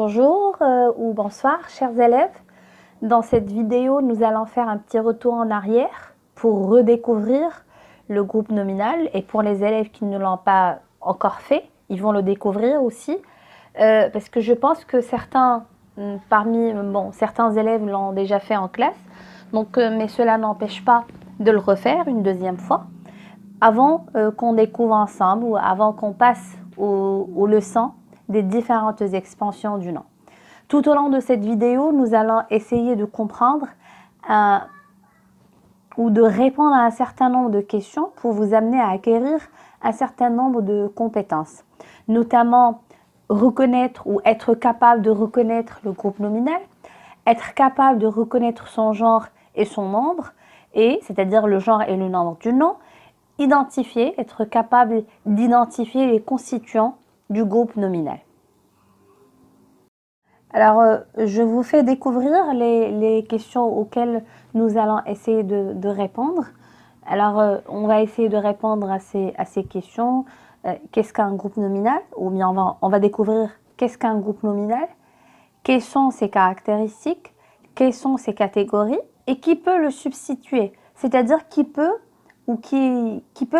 Bonjour ou bonsoir chers élèves. Dans cette vidéo, nous allons faire un petit retour en arrière pour redécouvrir le groupe nominal, et pour les élèves qui ne l'ont pas encore fait, ils vont le découvrir aussi parce que je pense que certains élèves l'ont déjà fait en classe, mais cela n'empêche pas de le refaire une deuxième fois avant qu'on découvre ensemble ou avant qu'on passe aux leçons des différentes expansions du nom. Tout au long de cette vidéo, nous allons essayer de comprendre ou de répondre à un certain nombre de questions pour vous amener à acquérir un certain nombre de compétences, notamment reconnaître ou être capable de reconnaître le groupe nominal, être capable de reconnaître son genre et son nombre, c'est-à-dire le genre et le nombre du nom, être capable d'identifier les constituants du groupe nominal. Alors, je vous fais découvrir les questions auxquelles nous allons essayer de répondre. Alors, on va essayer de répondre à ces questions. Qu'est-ce qu'un groupe nominal? Ou bien on va découvrir qu'est-ce qu'un groupe nominal, quelles sont ses caractéristiques, quelles sont ses catégories et qui peut le substituer, c'est-à-dire qui peut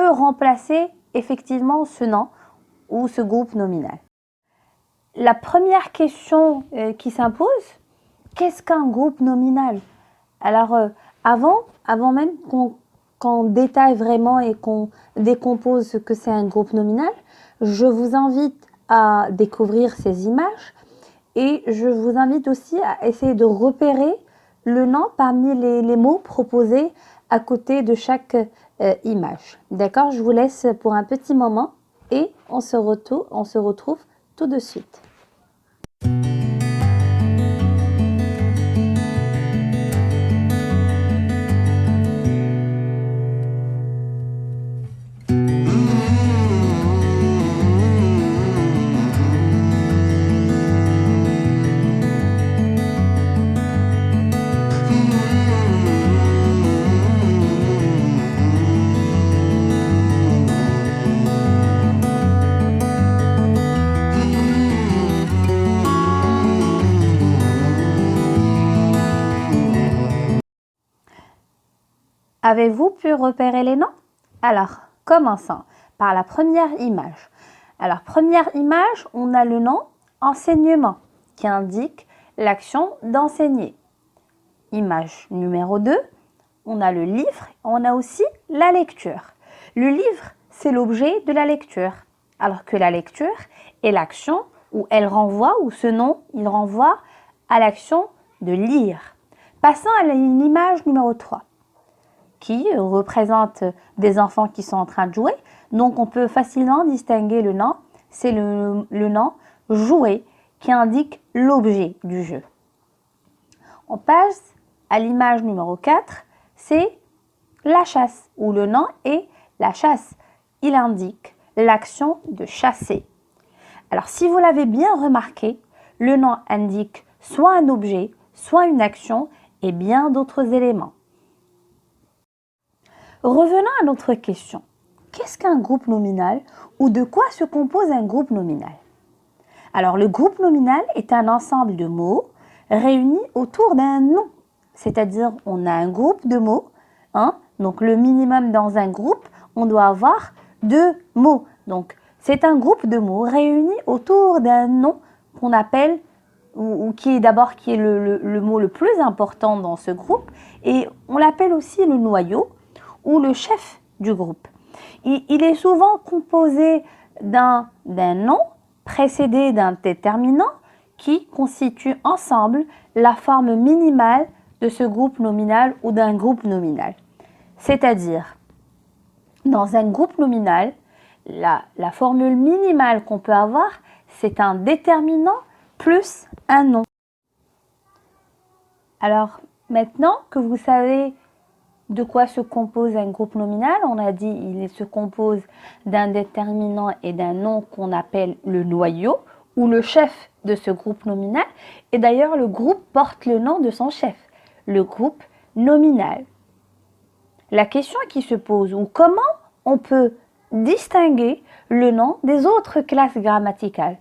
remplacer effectivement ce nom ou ce groupe nominal. La première question qui s'impose, qu'est-ce qu'un groupe nominal? Alors, avant même qu'on détaille vraiment et qu'on décompose ce que c'est un groupe nominal, je vous invite à découvrir ces images et je vous invite aussi à essayer de repérer le nom parmi les mots proposés à côté de chaque image. D'accord? Je vous laisse pour un petit moment et on se retrouve tout de suite. Avez-vous pu repérer les noms? Alors, commençons par la première image. Alors, première image, on a le nom enseignement qui indique l'action d'enseigner. Image numéro 2, on a le livre, on a aussi la lecture. Le livre, c'est l'objet de la lecture, alors que la lecture est l'action où elle renvoie, ou ce nom, il renvoie à l'action de lire. Passons à l'image numéro 3. Qui représente des enfants qui sont en train de jouer. Donc, on peut facilement distinguer le nom. C'est le nom jouer qui indique l'objet du jeu. On passe à l'image numéro 4. C'est la chasse, où le nom est la chasse. Il indique l'action de chasser. Alors, si vous l'avez bien remarqué, le nom indique soit un objet, soit une action et bien d'autres éléments. Revenons à notre question. Qu'est-ce qu'un groupe nominal ou de quoi se compose un groupe nominal? Alors, le groupe nominal est un ensemble de mots réunis autour d'un nom. C'est-à-dire, on a un groupe de mots. Donc, le minimum dans un groupe, on doit avoir 2 mots. Donc, c'est un groupe de mots réunis autour d'un nom qu'on appelle, ou qui est le mot le plus important dans ce groupe. Et on l'appelle aussi le noyau, ou le chef du groupe. Il est souvent composé d'un nom précédé d'un déterminant qui constitue ensemble la forme minimale de ce groupe nominal ou d'un groupe nominal. C'est-à-dire, dans un groupe nominal, la formule minimale qu'on peut avoir, c'est un déterminant plus un nom. Alors, maintenant que vous savez de quoi se compose un groupe nominal, on a dit il se compose d'un déterminant et d'un nom qu'on appelle le noyau ou le chef de ce groupe nominal. Et d'ailleurs, le groupe porte le nom de son chef, le groupe nominal. La question qui se pose, ou comment on peut distinguer le nom des autres classes grammaticales?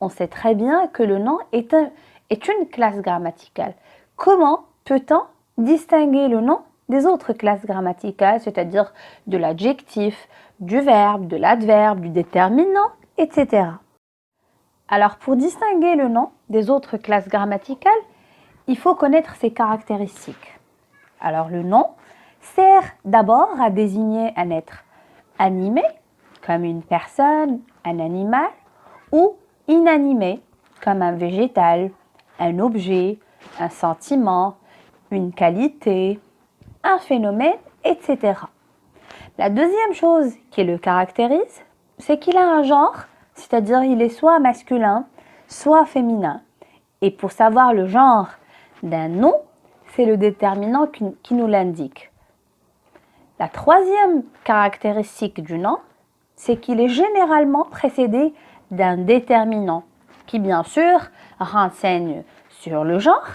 on sait très bien que le nom est une classe grammaticale. Comment peut-on distinguer le nom des autres classes grammaticales, c'est-à-dire de l'adjectif, du verbe, de l'adverbe, du déterminant, etc. Alors, pour distinguer le nom des autres classes grammaticales, il faut connaître ses caractéristiques. Alors, le nom sert d'abord à désigner un être animé, comme une personne, un animal, ou inanimé, comme un végétal, un objet, un sentiment, une qualité, un phénomène, etc. La deuxième chose qui le caractérise, c'est qu'il a un genre, c'est-à-dire il est soit masculin, soit féminin. Et pour savoir le genre d'un nom, c'est le déterminant qui nous l'indique. La troisième caractéristique du nom, c'est qu'il est généralement précédé d'un déterminant qui, bien sûr, renseigne sur le genre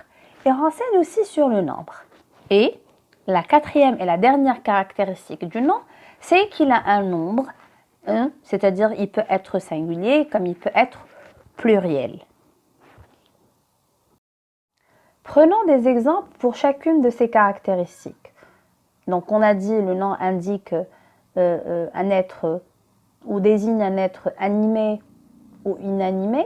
et renseigne aussi sur le nombre. Et la quatrième et la dernière caractéristique du nom, c'est qu'il a un nombre, c'est-à-dire il peut être singulier comme il peut être pluriel. Prenons des exemples pour chacune de ces caractéristiques. Donc on a dit le nom indique un être ou désigne un être animé ou inanimé,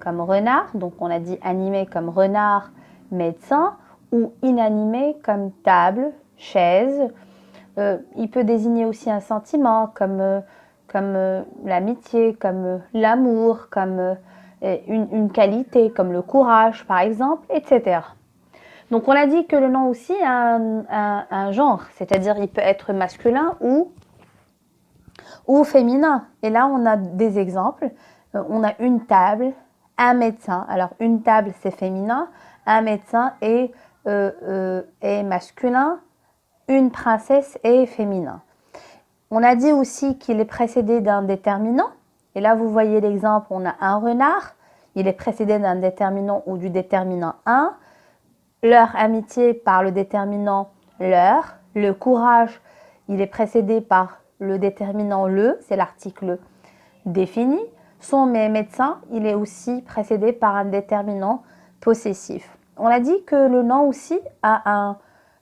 comme renard. Donc on a dit animé comme renard, médecin, ou inanimé comme table, chaise. Il peut désigner aussi un sentiment comme l'amitié, comme l'amour, comme une qualité, comme le courage par exemple, etc. Donc on a dit que le nom aussi a un genre, c'est-à-dire il peut être masculin ou féminin. Et là, on a des exemples. On a une table, un médecin. Alors, une table, c'est féminin. Un médecin est masculin. Une princesse est féminin. On a dit aussi qu'il est précédé d'un déterminant. Et là, vous voyez l'exemple, on a un renard. Il est précédé d'un déterminant ou du déterminant un. Leur amitié par le déterminant leur. Le courage, il est précédé par le déterminant le, c'est l'article défini. Son médecin, il est aussi précédé par un déterminant possessif. On a dit que le nom aussi a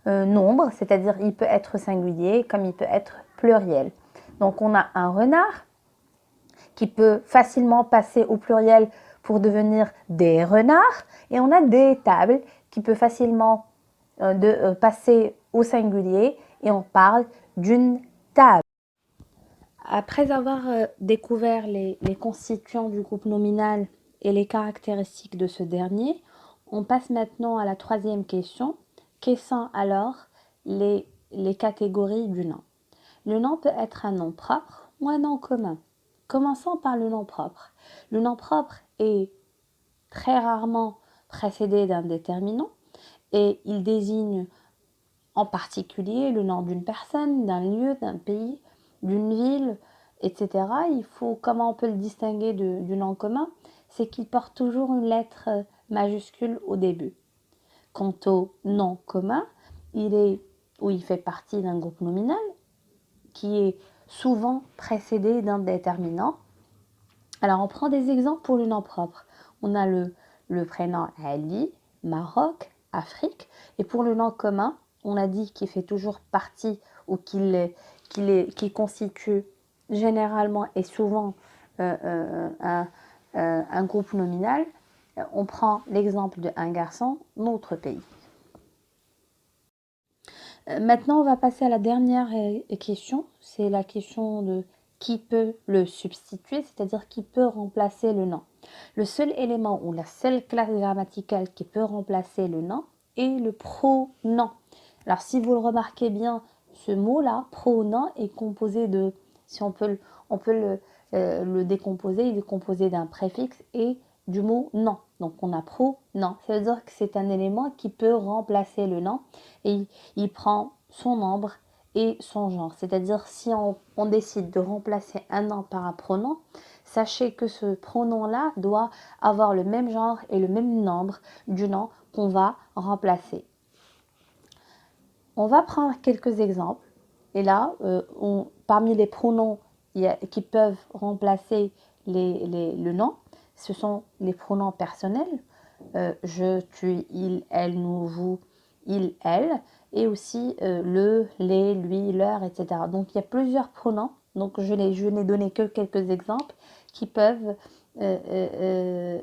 un nombre, c'est-à-dire il peut être singulier comme il peut être pluriel. Donc on a un renard qui peut facilement passer au pluriel pour devenir des renards et on a des tables qui peut facilement passer au singulier et on parle d'une table. Après avoir découvert les constituants du groupe nominal et les caractéristiques de ce dernier, on passe maintenant à la troisième question. Quelles sont alors les catégories du nom? Le nom peut être un nom propre ou un nom commun. Commençons par le nom propre. Le nom propre est très rarement précédé d'un déterminant et il désigne en particulier le nom d'une personne, d'un lieu, d'un pays, d'une ville, etc. Comment on peut le distinguer du nom commun? C'est qu'il porte toujours une lettre majuscule au début. Quant au nom commun, il fait partie d'un groupe nominal qui est souvent précédé d'un déterminant. Alors on prend des exemples pour le nom propre. On a le prénom Ali, Maroc, Afrique. Et pour le nom commun, on a dit qu'il fait toujours partie ou qu'il constitue généralement et souvent un groupe nominal. On prend l'exemple d'un garçon, notre pays. Maintenant, on va passer à la dernière question. C'est la question de qui peut le substituer, c'est-à-dire qui peut remplacer le nom. Le seul élément ou la seule classe grammaticale qui peut remplacer le nom est le pronom. Alors, si vous le remarquez bien, ce mot-là, pronom, est composé de, si on peut le décomposer, il est composé d'un préfixe et du mot nom. Donc, on a pronom. Ça veut dire que c'est un élément qui peut remplacer le nom et il prend son nombre et son genre. C'est-à-dire, si on décide de remplacer un nom par un pronom, sachez que ce pronom-là doit avoir le même genre et le même nombre du nom qu'on va remplacer. On va prendre quelques exemples. Et là, parmi les pronoms qui peuvent remplacer le nom, ce sont les pronoms personnels. Je, tu, il, elle, nous, vous, il, elle. Et aussi le, les, lui, leur, etc. Donc il y a plusieurs pronoms. Donc je n'ai donné que quelques exemples qui peuvent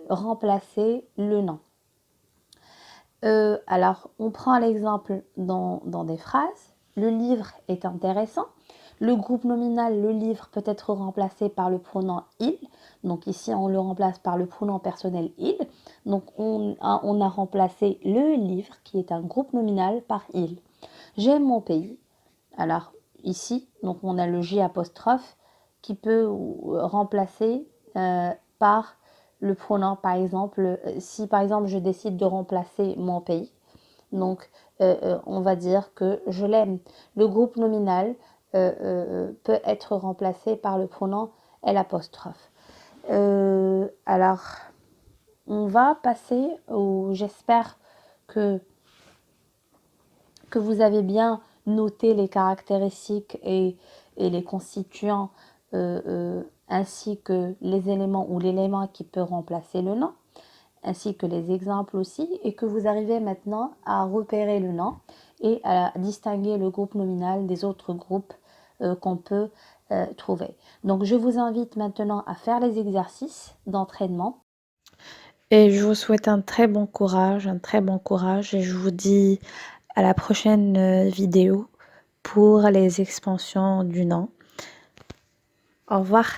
remplacer le nom. Alors, on prend l'exemple dans des phrases. Le livre est intéressant. Le groupe nominal, le livre, peut être remplacé par le pronom il. Donc ici, on le remplace par le pronom personnel il. Donc on a remplacé le livre, qui est un groupe nominal, par il. J'aime mon pays. Alors ici, donc on a le J apostrophe qui peut remplacer par le pronom, par exemple, si par exemple je décide de remplacer mon pays, donc on va dire que je l'aime. Le groupe nominal peut être remplacé par le pronom L apostrophe. Alors, on va passer j'espère que vous avez bien noté les caractéristiques et les constituants ainsi que les éléments ou l'élément qui peut remplacer le nom, ainsi que les exemples aussi, et que vous arrivez maintenant à repérer le nom et à distinguer le groupe nominal des autres groupes qu'on peut trouver. Donc je vous invite maintenant à faire les exercices d'entraînement. Et je vous souhaite un très bon courage, et je vous dis à la prochaine vidéo pour les expansions du nom. Au revoir.